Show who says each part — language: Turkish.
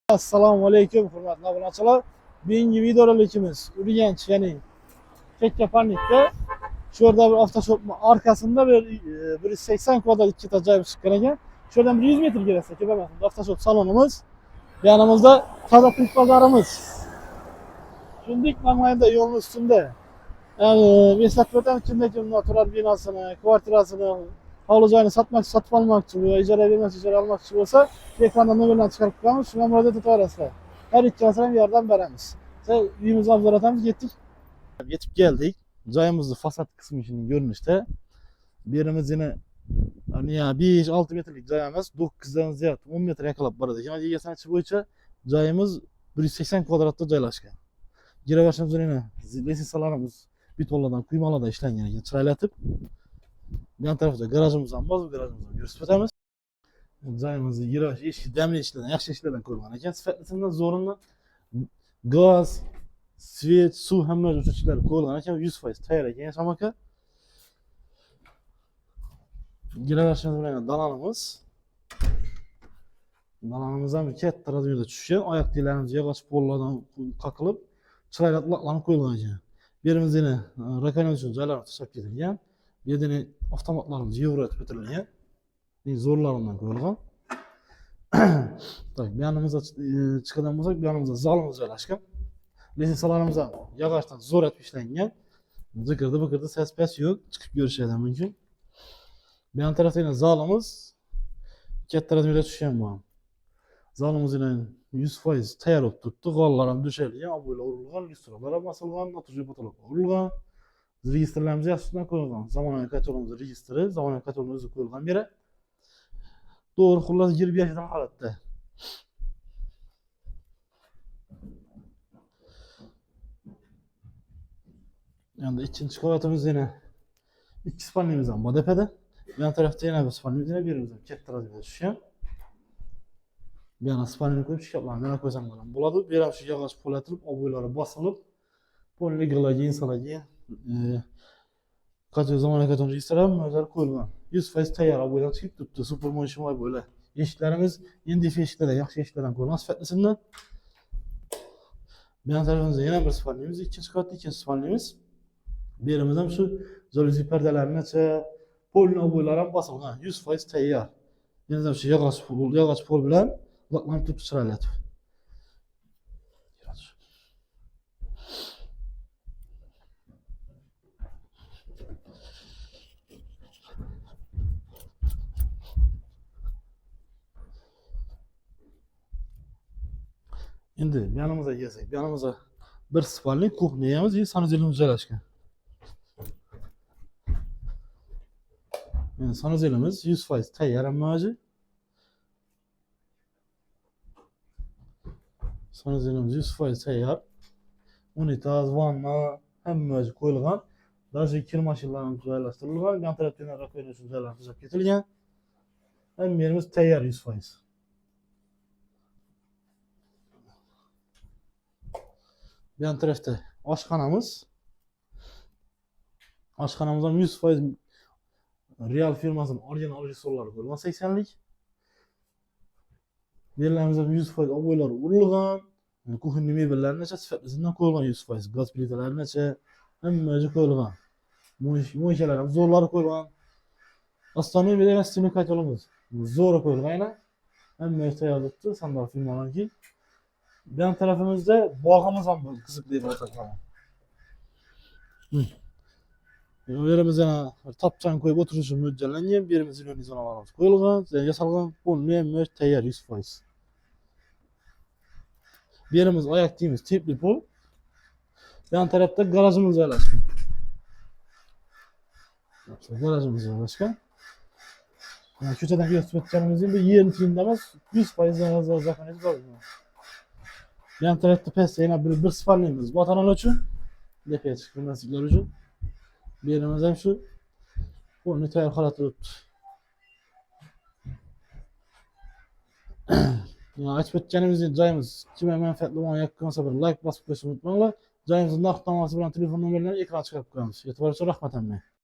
Speaker 1: Assalomu alaykum hurmatli obunachilar. Bugungi videorolikimiz Urganch, ya'ni Chekkaparnikda shu yerda bir avtoshop arkasında bir 180 kvadrat ikkita joy chiqqan ekan. Shu yerdan 100 metr kelsa ko'p emas. Avtoshop salonimiz. Yanımızda toza pazarımız. Shundik Manglayda yo'lning ustida. Yani eslatmadan kimdeki natural binasını, kvartirasını, havlu joyini satib olmoqchi va ijara bermoqchi, ijara olmoqchi bo'lsa, ekranda nomerlarni chiqarib qo'yamiz. Shunga murojaat etaverasizlar. Her ikkalasiga ham yordam beramiz. Uyimizni obzor etamiz, yetdik. Yetib keldik. Joyimizni fasad qismining ko'rinishida. Berimiz yana 5-6 metrlik joy emas, 9 dan ziyod 10 metr yaqinlab boradi. Yana egasini aytishi bo'yicha joyimiz 180 kvadratda joylashgan. Girovashimiz yana lisensiyalarimiz betonlardan, quymalardan ishlangan ekan, chiroylatib. Yan tarafda garajimiz ham bor, garajimizni ko'rsatib o'tamiz. Joyimizni girash eshik damli ishlardan, yaxshi ishlardan ko'rgan ekan. Sifatlisimdan zo'rindan gaz, svet, suv hamma o'chiruvchilar qo'yilgan ekan, 100% tayyor ekan shamaka. Girovashimiz bilan dalanimiz. Dalanimiz ham katta razmerda tushgan, oyoq tiylarimiz yog'och pollardan qaqilib, chiroyli laqlanib qo'yilgan ekan. Berimiz yana rakonat uchun joylar tashlab ketilgan. Bu yerda avtomatlarimiz yevro etib o'tirilgan. Zo'rlaridan qo'yilgan. Tak, bu yanimizda chiqadan bo'lsak, bu yanimizda zalimiz joylashgan. Lisensiyalarimiz ham yog'ochdan zo'r etib ishlangan. Zikirdi, ses yo'q, chiqib ko'rishadi mumkin. Bu yan tarafda yana zalimiz katta razmerda tushgan bu ham. Zalimiz yana 100% tayyor bo'lib turibdi. G'ollar ham dushalgan, oboylar urilgan, lyustralar ham osilgan, notuj potolok urilgan. Registrlarimiz yaxshidan qo'yilgan. Zamonaviy kotelimiz registri, zamonaviy kotelimiz o'zi qo'yilgan beri. To'g'ri, xullas girib yashagan holatda. Endi ikkinchi qavatimiz yana ikki spalnimiz ham bor tepada. Bu yan tarafda yana bir spalnimiz, yana birimiz ham katta razmerda tushgan. Bu yana spalni qo'yib shkaflarni yana qo'ysam bo'ladi. Bu ham shu yog'och polatilib, oboylari bosilib, polni g'ilagi, insalaga kaç zamonaviy katon registrlar ham o'zlari qo'yilgan. 100% tayyor oboydan chiqib turibdi. Supermotion voy bo'la. Eshiklarimiz endi eshiklarda yaxshi eshiklardan qo'yilgan sifatlisimdan. Bu yan tarafimizda yana bir spalnimiz, ikkinchi qavatda ikkinchi spalnimiz. Bu yerimiz ham shu jaluzi pardalarigacha polni oboylari ham bosilgan. 100% tayyor. Yana shu yog'och pol bilan laqlanib turibdi chiroylatib. Endi yanimizga kelsak, yanimizda bir spalni kuxniyamiz va sanuzelimiz joylashgan. Yani sanuzelimiz 100% tayyor ammoji. Sanuzelimiz 100% tayyor. Unitaz, vanna hammaji qo'yilgan. Даже kir mashinalari joylashtirilgan. Yan tarafdan rakonat uchun joylar tashlab ketilgan. Hamma yerimiz tayyor 100%. Bu yan tarafda oshxonamiz. Oshxonamiz ham 100% Real firmasının orijinal resurslari qo'yilgan 80lik. Yerlarimiz ham 100% oboylar urilgan. Kuxni mebellarigacha sifatlisidan qo'yilgan 100%. Gaz plitalarigacha hammaji qo'yilgan. Mo'yshalar ham zo'rlari qo'yilgan. Остальное bir emas, stimul kotelimiz zo'ri qo'yilgan yana. Hammaji tayyorlabdi, sandal firmalarniki. Bu yan tarafimizda bog'imiz ham qiziq deb o'tiraman. Yerimiz yana tapchan qo'yib o'tirish uchun mo'ljallangan. Birimiz ziloniy zonalarimiz qo'yilgan, yasalgan, polni tayyor 100%. Birimiz oyoq tiyimiz tepli pol. Yan tarafda garajimiz joylashgan. Garajimiz joylashgan. Ko'chadan ko'rsatib o'tganimizda bu yerini tiyinda emas, 100% zaxonamiz bor. Yan tarafda pastda yana bir spalnimiz bor otalar uchun, lepiya chiqmasliklar uchun. Birimiz ham shu polni tayyor holatda turibdi. Aytib o'tganimizdek joyimiz kimga manfaatli bo'lgan yoki bo'lmasa bir like bosib qo'yishni unutmanglar. Joyimizning naqd nomasi bilan telefon nomerlarini ekranga chiqarib qo'yamiz. E'tiboringiz uchun rahmat.